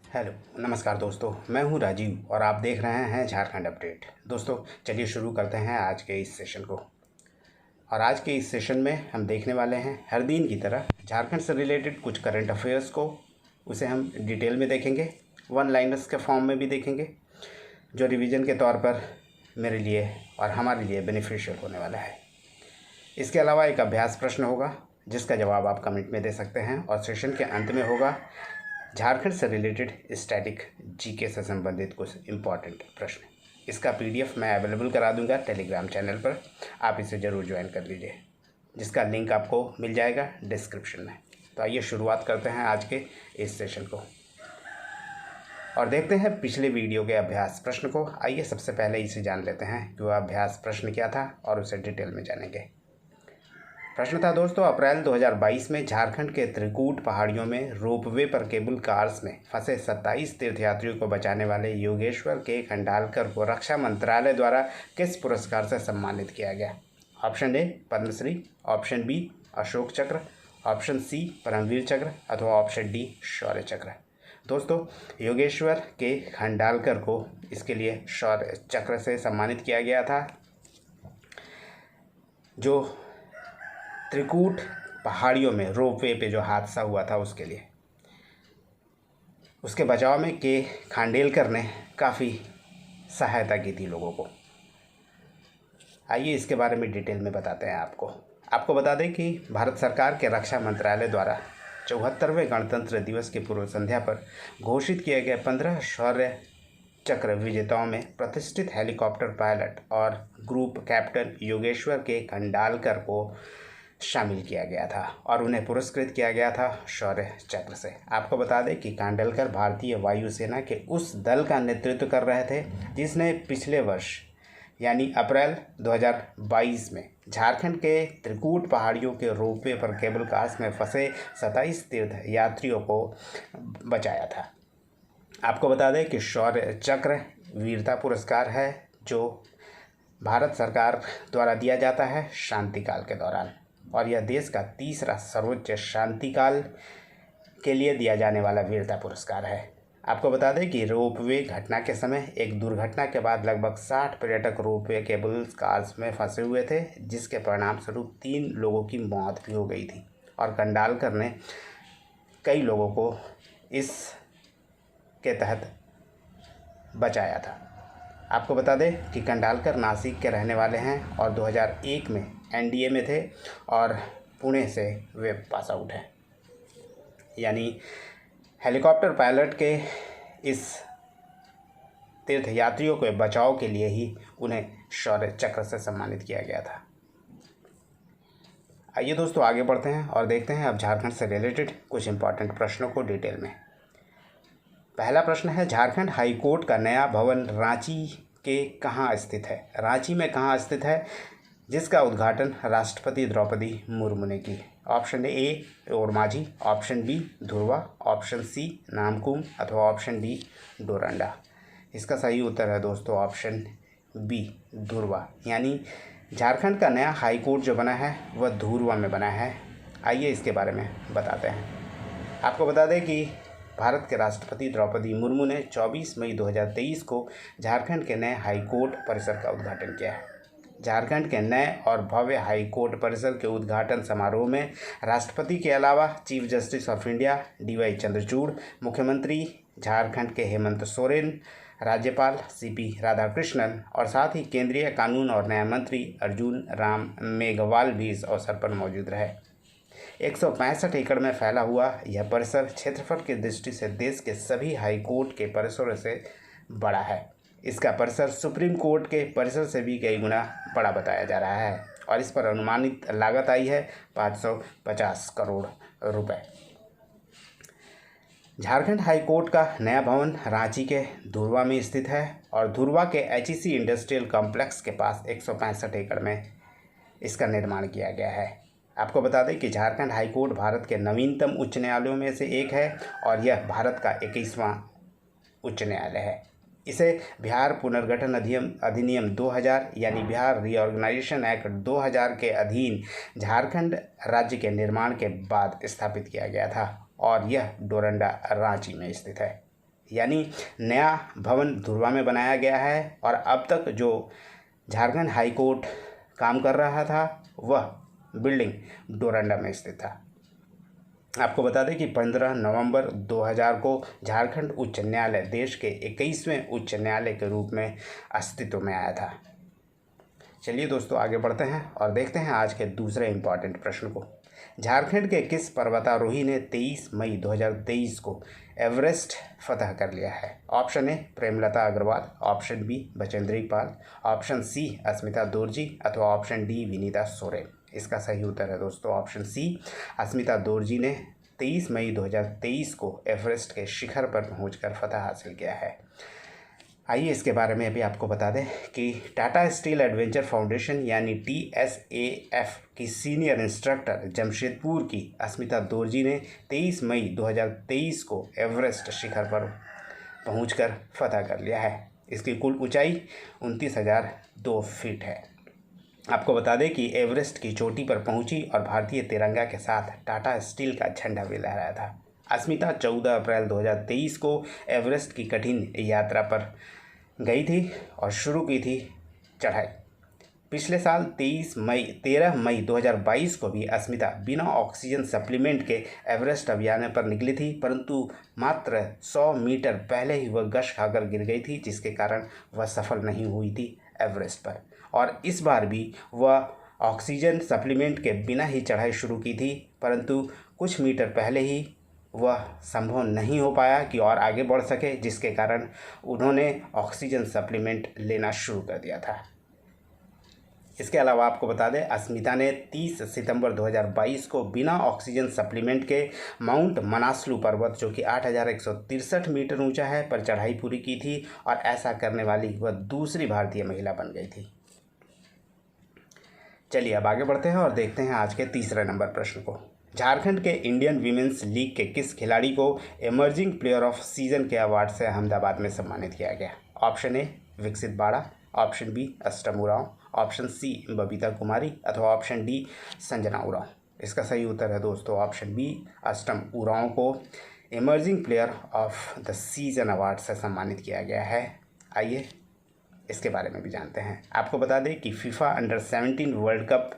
Hello नमस्कार दोस्तों, मैं हूं राजीव और आप देख रहे हैं झारखंड अपडेट। दोस्तों चलिए शुरू करते हैं आज के इस सेशन को। और आज के इस सेशन में हम देखने वाले हैं हर दिन की तरह झारखंड से रिलेटेड कुछ करंट अफेयर्स को। उसे हम डिटेल में देखेंगे, वन लाइनर्स के फॉर्म में भी देखेंगे, जो रिवीजन के तौर पर मेरे लिए और हमारे लिए बेनिफिशियल होने वाला है। इसके अलावा एक अभ्यास प्रश्न होगा जिसका जवाब आप कमेंट में दे सकते हैं, और सेशन के अंत में होगा झारखंड से रिलेटेड स्टैटिक जीके से संबंधित कुछ इम्पॉर्टेंट प्रश्न। इसका पीडीएफ मैं अवेलेबल करा दूंगा टेलीग्राम चैनल पर, आप इसे ज़रूर ज्वाइन कर लीजिए, जिसका लिंक आपको मिल जाएगा डिस्क्रिप्शन में। तो आइए शुरुआत करते हैं आज के इस सेशन को और देखते हैं पिछले वीडियो के अभ्यास प्रश्न को। आइए सबसे पहले इसे जान लेते हैं कि वह अभ्यास प्रश्न क्या था और उसे डिटेल में जानेंगे। प्रश्न था दोस्तों, अप्रैल 2022 में झारखंड के त्रिकूट पहाड़ियों में रोपवे पर केबल कार्स में फंसे 27 तीर्थयात्रियों को बचाने वाले योगेश्वर के खंडालकर को रक्षा मंत्रालय द्वारा किस पुरस्कार से सम्मानित किया गया? Option A Padma Shri, option B Ashok Chakra, option सी परमवीर चक्र अथवा ऑप्शन डी शौर्य चक्र। दोस्तों योगेश्वर के खंडालकर को इसके लिए शौर्य चक्र से सम्मानित किया गया था, जो त्रिकूट पहाड़ियों में रोपवे पे जो हादसा हुआ था उसके लिए। उसके बचाव में के खांडेलकर ने काफ़ी सहायता की थी लोगों को। आइए इसके बारे में डिटेल में बताते हैं आपको बता दें कि भारत सरकार के रक्षा मंत्रालय द्वारा 74वें गणतंत्र दिवस की पूर्व संध्या पर घोषित किए गए 15 शौर्य चक्र विजेताओं में प्रतिष्ठित हेलीकॉप्टर पायलट और ग्रुप कैप्टन योगेश्वर के खंडालकर को शामिल किया गया था और उन्हें पुरस्कृत किया गया था शौर्य चक्र से। आपको बता दें कि खांडेलकर भारतीय वायुसेना के उस दल का नेतृत्व कर रहे थे जिसने पिछले वर्ष यानी अप्रैल 2022 में झारखंड के त्रिकूट पहाड़ियों के रोपवे पर केबल कार्स में फंसे 27 तीर्थ यात्रियों को बचाया था। आपको बता दें कि शौर्य चक्र वीरता पुरस्कार है जो भारत सरकार द्वारा दिया जाता है शांतिकाल के दौरान, और यह देश का तीसरा सर्वोच्च शांतिकाल के लिए दिया जाने वाला वीरता पुरस्कार है। आपको बता दें कि रोपवे घटना के समय एक दुर्घटना के बाद लगभग 60 पर्यटक रोपवे केबल कार्स में फंसे हुए थे, जिसके परिणाम स्वरूप 3 लोगों की मौत भी हो गई थी और खंडालकर ने कई लोगों को इस के तहत बचाया था। आपको बता दें कि खंडालकर नासिक के रहने वाले हैं और 2001 में एनडीए में थे और पुणे से वे पास आउट हैं। यानी हेलीकॉप्टर पायलट के इस तीर्थयात्रियों के बचाव के लिए ही उन्हें शौर्य चक्र से सम्मानित किया गया था। आइए दोस्तों आगे बढ़ते हैं और देखते हैं अब झारखंड से रिलेटेड कुछ इंपॉर्टेंट प्रश्नों को डिटेल में। पहला प्रश्न है, झारखंड हाई कोर्ट का नया भवन रांची के कहाँ स्थित है? रांची में कहाँ स्थित है जिसका उद्घाटन राष्ट्रपति द्रौपदी मुर्मू ने की? Option A Ormanjhi, option B Dhurwa, option C Namkum अथवा ऑप्शन डी डोरंडा। इसका सही उत्तर है दोस्तों ऑप्शन बी धुर्वा। यानी झारखंड का नया हाई कोर्ट जो बना है वह धुर्वा में बना है। आइए इसके बारे में बताते हैं। आपको बता दें कि भारत के राष्ट्रपति द्रौपदी मुर्मू ने 24 मई 2023 को झारखंड के नए हाई कोर्ट परिसर का उद्घाटन किया है। झारखंड के नए और भव्य हाई कोर्ट परिसर के उद्घाटन समारोह में राष्ट्रपति के अलावा chief justice of India D Y Chandrachud, मुख्यमंत्री झारखंड के हेमंत सोरेन, राज्यपाल सीपी राधाकृष्णन और साथ ही केंद्रीय कानून और न्याय मंत्री अर्जुन राम मेघवाल भी इस अवसर पर मौजूद रहे। 165 एकड़ में फैला हुआ यह परिसर क्षेत्रफल की दृष्टि से देश के सभी हाई कोर्ट के परिसरों से बड़ा है। इसका परिसर सुप्रीम कोर्ट के परिसर से भी कई गुना बड़ा बताया जा रहा है और इस पर अनुमानित लागत आई है 550 करोड़ रुपए। झारखंड हाई कोर्ट का नया भवन रांची के धुर्वा में स्थित है और धुर्वा के एचईसी इंडस्ट्रियल कॉम्प्लेक्स के पास 165 एकड़ में इसका निर्माण किया गया है। आपको बता दें कि झारखंड हाई कोर्ट भारत के नवीनतम उच्च न्यायालयों में से एक है और यह भारत का 21वां उच्च न्यायालय है। इसे बिहार पुनर्गठन अधिनियम 2000 यानी बिहार रीऑर्गेनाइजेशन एक्ट 2000 के अधीन झारखंड राज्य के निर्माण के बाद स्थापित किया गया था और यह डोरंडा रांची में स्थित है। यानी नया भवन धुर्वा में बनाया गया है और अब तक जो झारखंड हाई कोर्ट काम कर रहा था वह बिल्डिंग डोरंडा में स्थित था। आपको बता दें कि 15 नवंबर 2000 को झारखंड उच्च न्यायालय देश के 21वें उच्च न्यायालय के रूप में अस्तित्व में आया था। चलिए दोस्तों आगे बढ़ते हैं और देखते हैं आज के दूसरे इम्पॉर्टेंट प्रश्न को। झारखंड के किस पर्वतारोही ने 23 मई 2023 को एवरेस्ट फतह कर लिया है? Option A Premlata Agarwal, option B Bachendri Pal, option C Asmita Dorji अथवा ऑप्शन डी विनीता सोरेन। इसका सही उत्तर है दोस्तों ऑप्शन सी अस्मिता दोरजी ने 23 मई 2023 को एवरेस्ट के शिखर पर पहुंचकर फतह हासिल किया है। आइए इसके बारे में अभी आपको बता दें कि टाटा स्टील एडवेंचर फाउंडेशन यानी TSAF की सीनियर इंस्ट्रक्टर जमशेदपुर की अस्मिता दोरजी ने 23 मई 2023 को एवरेस्ट शिखर पर पहुंचकर फतह कर लिया है। इसकी कुल ऊंचाई 29,002 फीट है। आपको बता दें कि एवरेस्ट की चोटी पर पहुंची और भारतीय तिरंगा के साथ टाटा स्टील का झंडा भी लहराया था। अस्मिता 14 अप्रैल 2023 को एवरेस्ट की कठिन यात्रा पर गई थी और शुरू की थी चढ़ाई। पिछले साल 13 मई 2022 को भी अस्मिता बिना ऑक्सीजन सप्लीमेंट के एवरेस्ट अभियान पर निकली थी, परंतु मात्र 100 मीटर पहले ही वह गश खाकर गिर गई थी, जिसके कारण वह सफल नहीं हुई थी एवरेस्ट पर। और इस बार भी वह ऑक्सीजन सप्लीमेंट के बिना ही चढ़ाई शुरू की थी, परंतु कुछ मीटर पहले ही वह संभव नहीं हो पाया कि और आगे बढ़ सके, जिसके कारण उन्होंने ऑक्सीजन सप्लीमेंट लेना शुरू कर दिया था। इसके अलावा आपको बता दें अस्मिता ने 30 सितंबर 2022 को बिना ऑक्सीजन सप्लीमेंट के माउंट मनासलू पर्वत जो कि 8,163 मीटर ऊंचा है पर चढ़ाई पूरी की थी और ऐसा करने वाली वह दूसरी भारतीय महिला बन गई थी। चलिए अब आगे बढ़ते हैं और देखते हैं आज के तीसरे नंबर प्रश्न को। झारखंड के इंडियन वीमेंस लीग के किस खिलाड़ी को इमर्जिंग प्लेयर ऑफ सीजन के अवार्ड से अहमदाबाद में सम्मानित किया गया? ऑप्शन ए विकसित बाड़ा, ऑप्शन बी अष्टम उरांव, ऑप्शन सी बबीता कुमारी अथवा ऑप्शन डी संजना उरांव। इसका सही उत्तर है दोस्तों ऑप्शन बी अष्टम उरांव को emerging player of the season award से सम्मानित किया गया है। आइए इसके बारे में भी जानते हैं। आपको बता दें कि फीफा अंडर 17 वर्ल्ड कप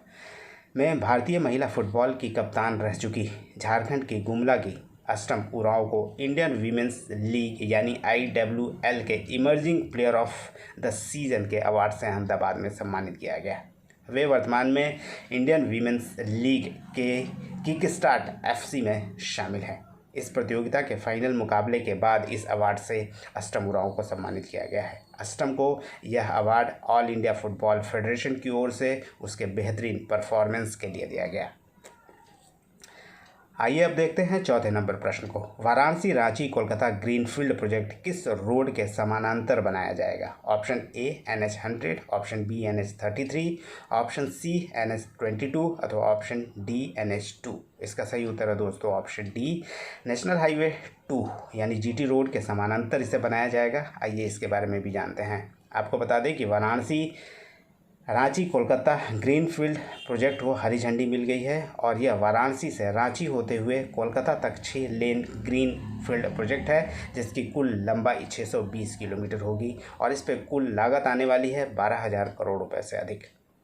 में भारतीय महिला फुटबॉल की कप्तान रह चुकी झारखंड की गुमला की अष्टम उरांव को इंडियन वीमेंस लीग यानी IWL के emerging player of the season के अवार्ड से अहमदाबाद में सम्मानित किया गया। वे वर्तमान में इंडियन वीमेंस लीग के किक स्टार्ट FC में शामिल हैं। इस प्रतियोगिता के फाइनल मुकाबले के बाद इस अवार्ड से अष्टम उरांव को सम्मानित किया गया है। अष्टम को यह award all India football federation की ओर से उसके बेहतरीन परफॉर्मेंस के लिए दिया गया। आइए अब देखते हैं चौथे नंबर प्रश्न को। वाराणसी रांची कोलकाता ग्रीनफील्ड प्रोजेक्ट किस रोड के समानांतर बनाया जाएगा? Option A NH 100, option B NH 33, option C NH 22 अथवा ऑप्शन डी NH 2। इसका सही उत्तर है दोस्तों ऑप्शन डी नेशनल हाईवे 2 यानी GT रोड के समानांतर इसे बनाया जाएगा। आइए इसके बारे में भी जानते हैं। आपको बता दें कि वाराणसी रांची कोलकाता ग्रीनफील्ड प्रोजेक्ट को हरी झंडी मिल गई है और यह वाराणसी से रांची होते हुए कोलकाता तक 6 लेन ग्रीनफील्ड प्रोजेक्ट है, जिसकी कुल लंबाई 620 किलोमीटर होगी और इस पर कुल लागत आने वाली है 12,000 करोड़ रुपए से अधिक।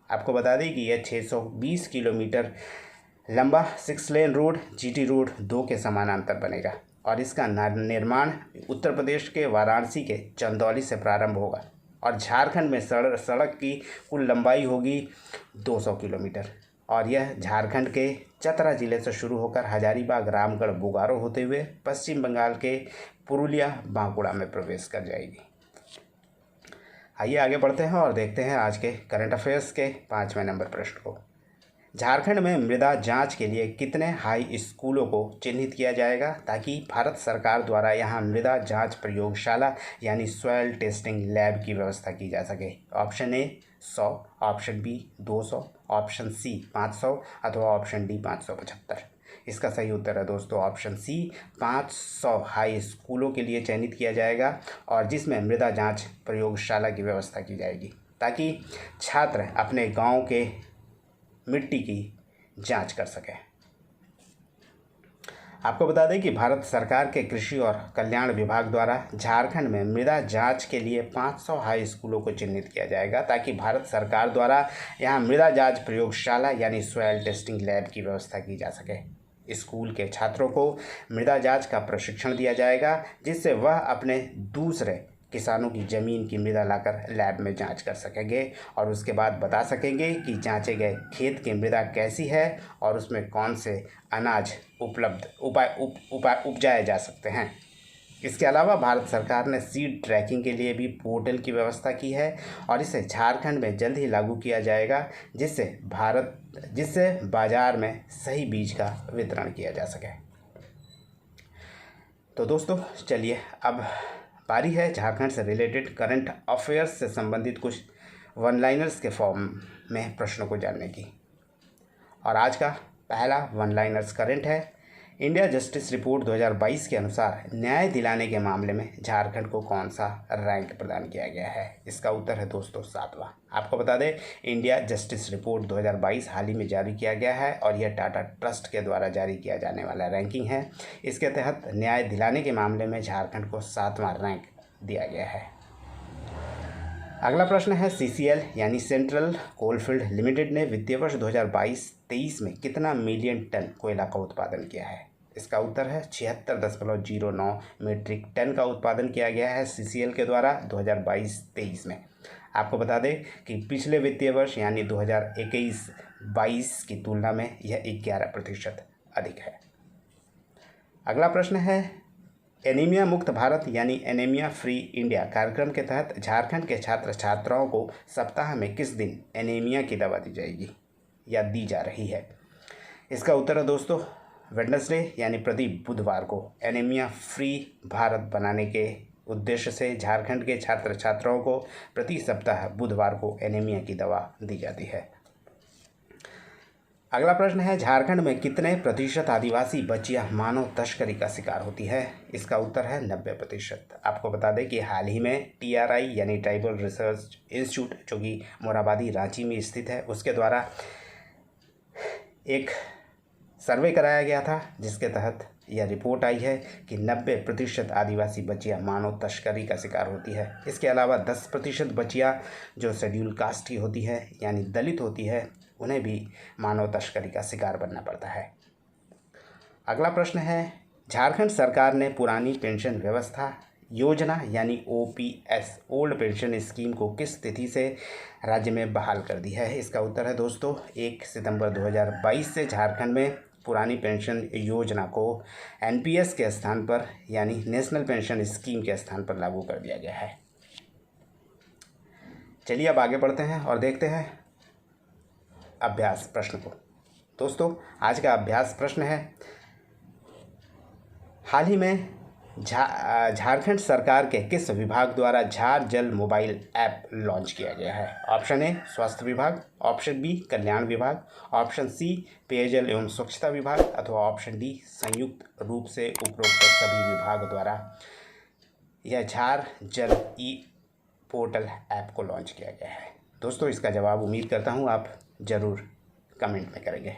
आपको बता दें कि यह 620 किलोमीटर लंबा 6 लेन रोड GT रोड 2 के समानांतर बनेगा और इसका निर्माण उत्तर प्रदेश के वाराणसी के चंदौली से प्रारंभ होगा और झारखंड में सड़क की कुल लंबाई होगी 200 किलोमीटर और यह झारखंड के चतरा जिले से शुरू होकर हजारीबाग, रामगढ़, बोकारो होते हुए पश्चिम बंगाल के पुरुलिया, बांकुड़ा में प्रवेश कर जाएगी। आइए आगे बढ़ते हैं और देखते हैं आज के करंट अफेयर्स के 5वें नंबर प्रश्न को। झारखंड में मृदा जांच के लिए कितने हाई स्कूलों को चिन्हित किया जाएगा ताकि भारत सरकार द्वारा यहां मृदा जांच प्रयोगशाला यानी सॉइल टेस्टिंग लैब की व्यवस्था की जा सके? Option A 100, option B 200, option C 500 अथवा ऑप्शन डी 575। इसका सही उत्तर है दोस्तों ऑप्शन सी 500 हाई स्कूलों के लिए चयनित किया जाएगा और जिसमें मृदा जांच प्रयोगशाला की व्यवस्था की जाएगी ताकि छात्र अपने गाँव के मिट्टी की जांच कर सकें। आपको बता दें कि भारत सरकार के कृषि और कल्याण विभाग द्वारा झारखंड में मृदा जांच के लिए 500 हाई स्कूलों को चिन्हित किया जाएगा, ताकि भारत सरकार द्वारा यहां मृदा जांच प्रयोगशाला यानी सॉइल टेस्टिंग लैब की व्यवस्था की जा सके। स्कूल के छात्रों को मृदा जांच का प्रशिक्षण दिया जाएगा, जिससे वह अपने दूसरे किसानों की ज़मीन की मृदा लाकर लैब में जांच कर सकेंगे और उसके बाद बता सकेंगे कि जांचे गए खेत की मृदा कैसी है और उसमें कौन से अनाज उपजाए जा सकते हैं। इसके अलावा भारत सरकार ने सीड ट्रैकिंग के लिए भी पोर्टल की व्यवस्था की है और इसे झारखंड में जल्द ही लागू किया जाएगा, जिससे बाज़ार में सही बीज का वितरण किया जा सके। तो दोस्तों चलिए अब बारी है झारखंड से रिलेटेड करंट अफेयर्स से संबंधित कुछ वन लाइनर्स के फॉर्म में प्रश्नों को जानने की। और आज का पहला वन लाइनर्स करंट है, इंडिया जस्टिस रिपोर्ट 2022 के अनुसार न्याय दिलाने के मामले में झारखंड को कौन सा रैंक प्रदान किया गया है। इसका उत्तर है दोस्तों 7वां। आपको बता दें इंडिया जस्टिस रिपोर्ट 2022 हाल ही में जारी किया गया है और यह टाटा ट्रस्ट के द्वारा जारी किया जाने वाला रैंकिंग है। इसके तहत न्याय दिलाने के मामले में झारखंड को 7वां रैंक दिया गया है। अगला प्रश्न है, CCL यानी सेंट्रल कोलफील्ड लिमिटेड ने वित्तीय वर्ष 2022-23 में कितना मिलियन टन कोयला का उत्पादन किया है। इसका उत्तर है 76.09 मीट्रिक टन का उत्पादन किया गया है CCL के द्वारा 2022-23 में। आपको बता दें कि पिछले वित्तीय वर्ष यानी 2021-22 की तुलना में यह 11% अधिक है। अगला प्रश्न है, एनीमिया मुक्त भारत यानी एनीमिया फ्री इंडिया कार्यक्रम के तहत झारखंड के छात्र छात्राओं को सप्ताह में किस दिन एनीमिया की दवा दी जाएगी या दी जा रही है। इसका उत्तर है दोस्तों वेडनेसडे यानी प्रति बुधवार को। एनीमिया फ्री भारत बनाने के उद्देश्य से झारखंड के छात्र छात्राओं को प्रति सप्ताह बुधवार को एनीमिया की दवा दी जाती है। अगला प्रश्न है, झारखंड में कितने प्रतिशत आदिवासी बच्चियां मानव तस्करी का शिकार होती है। इसका उत्तर है 90%। आपको बता दें कि हाल ही में TRI यानी ट्राइबल रिसर्च इंस्टीट्यूट जो कि मोराबादी रांची में स्थित है, उसके द्वारा एक सर्वे कराया गया था, जिसके तहत यह रिपोर्ट आई है कि 90% आदिवासी बच्चियां मानव तस्करी का शिकार होती है। इसके अलावा 10% बच्चियां जो शेड्यूल कास्ट की होती है यानी दलित होती है, उन्हें भी मानव तस्करी का शिकार बनना पड़ता है। अगला प्रश्न है, झारखंड सरकार ने पुरानी पेंशन व्यवस्था योजना यानी OPS ओल्ड पेंशन स्कीम को किस तिथि से राज्य में बहाल कर दी है। इसका उत्तर है दोस्तों 1 सितंबर 2022 से झारखंड में पुरानी पेंशन योजना को NPS के स्थान पर यानी नेशनल पेंशन स्कीम के स्थान पर लागू कर दिया गया है। चलिए अब आगे बढ़ते हैं और देखते हैं अभ्यास प्रश्न को। दोस्तों आज का अभ्यास प्रश्न है, हाल ही में झारखंड सरकार के किस विभाग द्वारा झार जल मोबाइल ऐप लॉन्च किया गया है। ऑप्शन ए स्वास्थ्य विभाग, ऑप्शन बी कल्याण विभाग, ऑप्शन सी पेयजल एवं स्वच्छता विभाग अथवा ऑप्शन डी संयुक्त रूप से उपरोक्त सभी विभाग द्वारा यह झार जल पोर्टल ऐप को लॉन्च किया गया है। दोस्तों इसका जवाब उम्मीद करता हूँ आप ज़रूर कमेंट में करेंगे।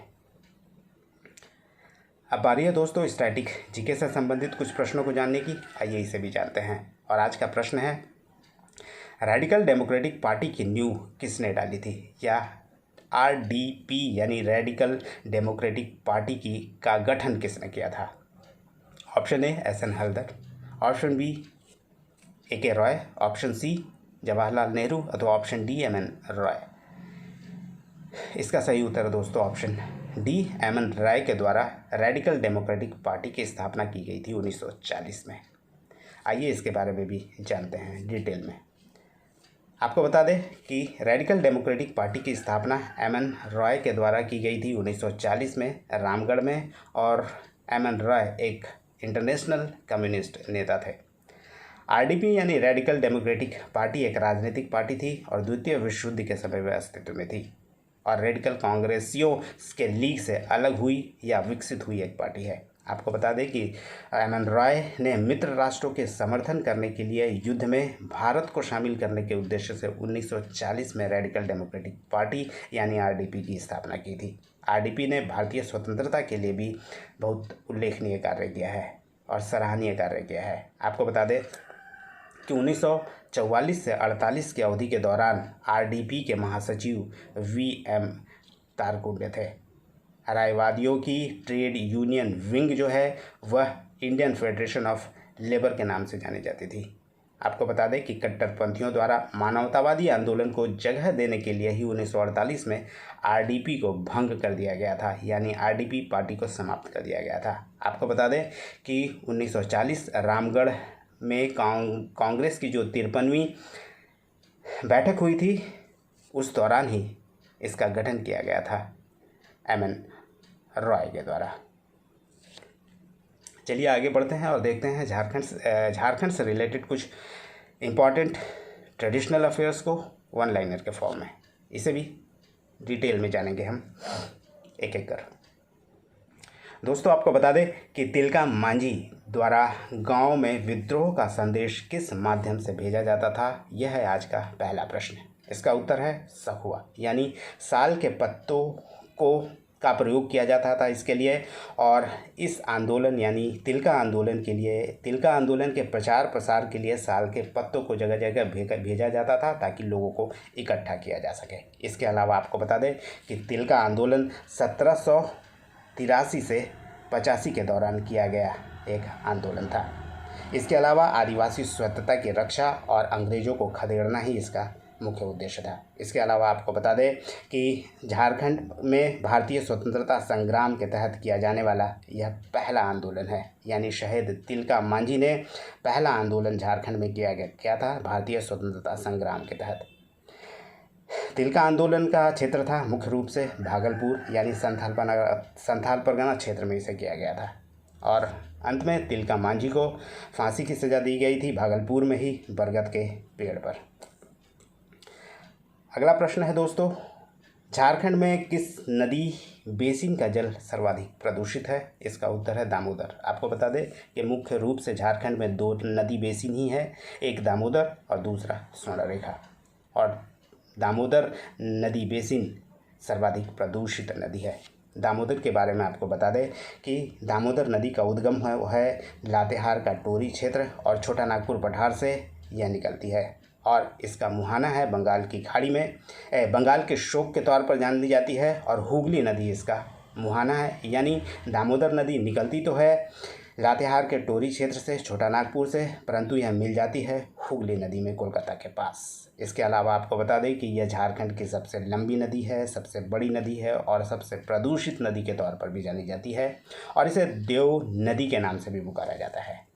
अब बारी है दोस्तों स्टैटिक जीके से संबंधित कुछ प्रश्नों को जानने की। आइए इसे भी जानते हैं। और आज का प्रश्न है, रेडिकल डेमोक्रेटिक पार्टी की नींव किसने डाली थी, या RDP यानी रेडिकल डेमोक्रेटिक पार्टी का गठन किसने किया था। Option A SN Haldar, option B AK Roy, option C Jawaharlal Nehru अथवा ऑप्शन डी MN रॉय। इसका सही उत्तर है दोस्तों ऑप्शन डी MN रॉय के द्वारा रेडिकल डेमोक्रेटिक पार्टी की स्थापना की गई थी 1940 में। आइए इसके बारे में भी जानते हैं डिटेल में। आपको बता दें कि रेडिकल डेमोक्रेटिक पार्टी की स्थापना MN रॉय के द्वारा की गई थी 1940 में रामगढ़ में, और MN रॉय एक इंटरनेशनल कम्युनिस्ट नेता थे। RDP यानी रेडिकल डेमोक्रेटिक पार्टी एक राजनीतिक पार्टी थी और द्वितीय विश्व युद्ध के समय में अस्तित्व में थी और रेडिकल कांग्रेसियों के लीग से अलग हुई या विकसित हुई एक पार्टी है। आपको बता दें कि एमएन रॉय ने मित्र राष्ट्रों के समर्थन करने के लिए युद्ध में भारत को शामिल करने के उद्देश्य से 1940 में रेडिकल डेमोक्रेटिक पार्टी यानी आरडीपी की स्थापना की थी। आरडीपी ने भारतीय स्वतंत्रता के लिए भी बहुत उल्लेखनीय कार्य किया है और सराहनीय कार्य किया है। आपको बता दें कि 1944 से 48 की अवधि के दौरान आरडीपी के महासचिव वीएम तारकुंडे थे। रायवादियों की ट्रेड यूनियन विंग जो है वह इंडियन फेडरेशन ऑफ लेबर के नाम से जानी जाती थी। आपको बता दें कि कट्टरपंथियों द्वारा मानवतावादी आंदोलन को जगह देने के लिए ही 1948 में आरडीपी को भंग कर दिया गया था, यानी आरडीपी पार्टी को समाप्त कर दिया गया था। आपको बता दें कि 1940 रामगढ़ में कांग्रेस की जो 53वीं बैठक हुई थी उस दौरान ही इसका गठन किया गया था एमएन रॉय के द्वारा। चलिए आगे बढ़ते हैं और देखते हैं झारखंड से रिलेटेड कुछ इम्पॉर्टेंट ट्रेडिशनल अफेयर्स को वन लाइनर के फॉर्म में। इसे भी डिटेल में जानेंगे हम एक एक कर। दोस्तों आपको बता दें कि तिलका मांझी द्वारा गांव में विद्रोह का संदेश किस माध्यम से भेजा जाता था, यह है आज का पहला प्रश्न। इसका उत्तर है सखुआ, यानी साल के पत्तों का प्रयोग किया जाता था इसके लिए। और इस आंदोलन यानी तिलका आंदोलन के प्रचार प्रसार के लिए साल के पत्तों को जगह जगह भेजा जाता था ताकि लोगों को इकट्ठा किया जा सके। इसके अलावा आपको बता दें कि तिलका आंदोलन 1783 से 85 के दौरान किया गया एक आंदोलन था। इसके अलावा आदिवासी स्वतंत्रता की रक्षा और अंग्रेज़ों को खदेड़ना ही इसका मुख्य उद्देश्य था। इसके अलावा आपको बता दें कि झारखंड में भारतीय स्वतंत्रता संग्राम के तहत किया जाने वाला यह पहला आंदोलन है, यानी शहीद तिलका मांझी ने पहला आंदोलन झारखंड में किया था भारतीय स्वतंत्रता संग्राम के तहत। तिलका आंदोलन का क्षेत्र था मुख्य रूप से भागलपुर यानी संथाल परगना क्षेत्र में इसे किया गया था। और अंत में तिलका मांझी को फांसी की सज़ा दी गई थी भागलपुर में ही बरगद के पेड़ पर। अगला प्रश्न है दोस्तों, झारखंड में किस नदी बेसिन का जल सर्वाधिक प्रदूषित है? इसका उत्तर है दामोदर। आपको बता दें कि मुख्य रूप से झारखंड में 2 नदी बेसिन ही है, एक दामोदर और दूसरा स्वर्णरेखा। और दामोदर नदी बेसिन सर्वाधिक प्रदूषित नदी है। दामोदर के बारे में आपको बता दें कि दामोदर नदी का उद्गम है लातेहार का टोरी क्षेत्र और छोटा नागपुर पठार से यह निकलती है। और इसका मुहाना है बंगाल की खाड़ी में, बंगाल के शोक के तौर पर जानी जाती है। और हुगली नदी इसका मुहाना है, यानी दामोदर नदी निकलती तो है लातेहार के टोरी क्षेत्र से, छोटा नागपुर से, परंतु यह मिल जाती है हुगली नदी में कोलकाता के पास। इसके अलावा आपको बता दें कि यह झारखंड की सबसे लंबी नदी है, सबसे बड़ी नदी है और सबसे प्रदूषित नदी के तौर पर भी जानी जाती है और इसे देव नदी के नाम से भी पुकारा जाता है।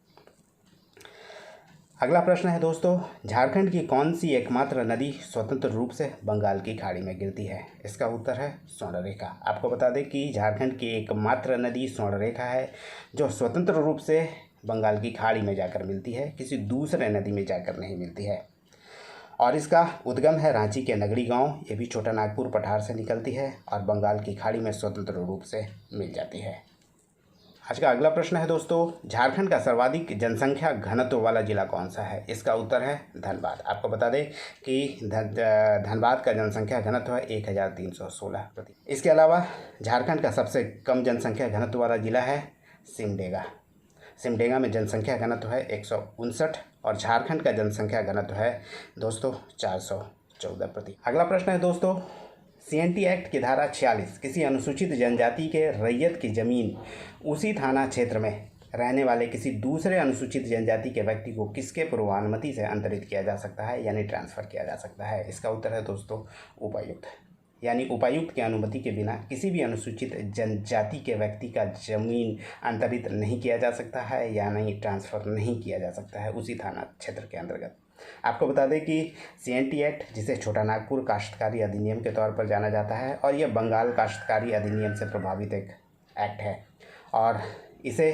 अगला प्रश्न है दोस्तों, झारखंड की कौन सी एकमात्र नदी स्वतंत्र रूप से बंगाल की खाड़ी में गिरती है? इसका उत्तर है स्वर्णरेखा। आपको बता दें कि झारखंड की एकमात्र नदी स्वर्णरेखा है जो स्वतंत्र रूप से बंगाल की खाड़ी में जाकर मिलती है, किसी दूसरे नदी में जाकर नहीं मिलती है। और इसका उद्गम है रांची के नगरी गांव, ये भी छोटा नागपुर पठार से निकलती है और बंगाल की खाड़ी में स्वतंत्र रूप से मिल जाती है। आज का अगला प्रश्न है दोस्तों, झारखंड का सर्वाधिक जनसंख्या घनत्व वाला जिला कौन सा है? इसका उत्तर है धनबाद। आपको बता दें कि धनबाद का जनसंख्या घनत्व है 1316 प्रति। इसके अलावा झारखंड का सबसे कम जनसंख्या घनत्व वाला जिला है सिमडेगा। सिमडेगा में जनसंख्या घनत्व है 159 और झारखंड का जनसंख्या घनत्व है दोस्तों 414 प्रति। अगला प्रश्न है दोस्तों, CNT एक्ट की धारा 46 किसी अनुसूचित जनजाति के रैयत की ज़मीन उसी थाना क्षेत्र में रहने वाले किसी दूसरे अनुसूचित जनजाति के व्यक्ति को किसके पूर्वानुमति से अंतरित किया जा सकता है, यानी ट्रांसफ़र किया जा सकता है? इसका उत्तर है दोस्तों उपायुक्त। यानी उपायुक्त की अनुमति के बिना किसी भी अनुसूचित जनजाति के व्यक्ति का ज़मीन अंतरित नहीं किया जा सकता है, यानी ट्रांसफ़र नहीं किया जा सकता है उसी थाना क्षेत्र के अंतर्गत। आपको बता दें कि CNT एक्ट, जिसे छोटा नागपुर काश्तकारी अधिनियम के तौर पर जाना जाता है, और यह बंगाल काश्तकारी अधिनियम से प्रभावित एक एक्ट है और इसे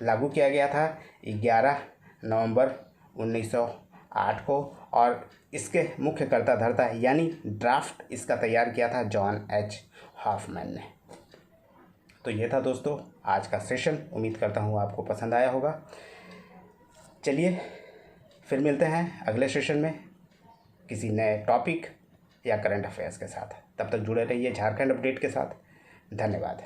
लागू किया गया था 11 नवंबर 1908 को और इसके मुख्य कर्ता धर्ता यानी ड्राफ्ट इसका तैयार किया था जॉन H. हॉफमैन ने। तो ये था दोस्तों आज का सेशन। उम्मीद करता हूँ आपको पसंद आया होगा। चलिए फिर मिलते हैं अगले सेशन में किसी नए टॉपिक या करंट अफेयर्स के साथ। तब तक जुड़े रहिए झारखंड अपडेट के साथ। धन्यवाद।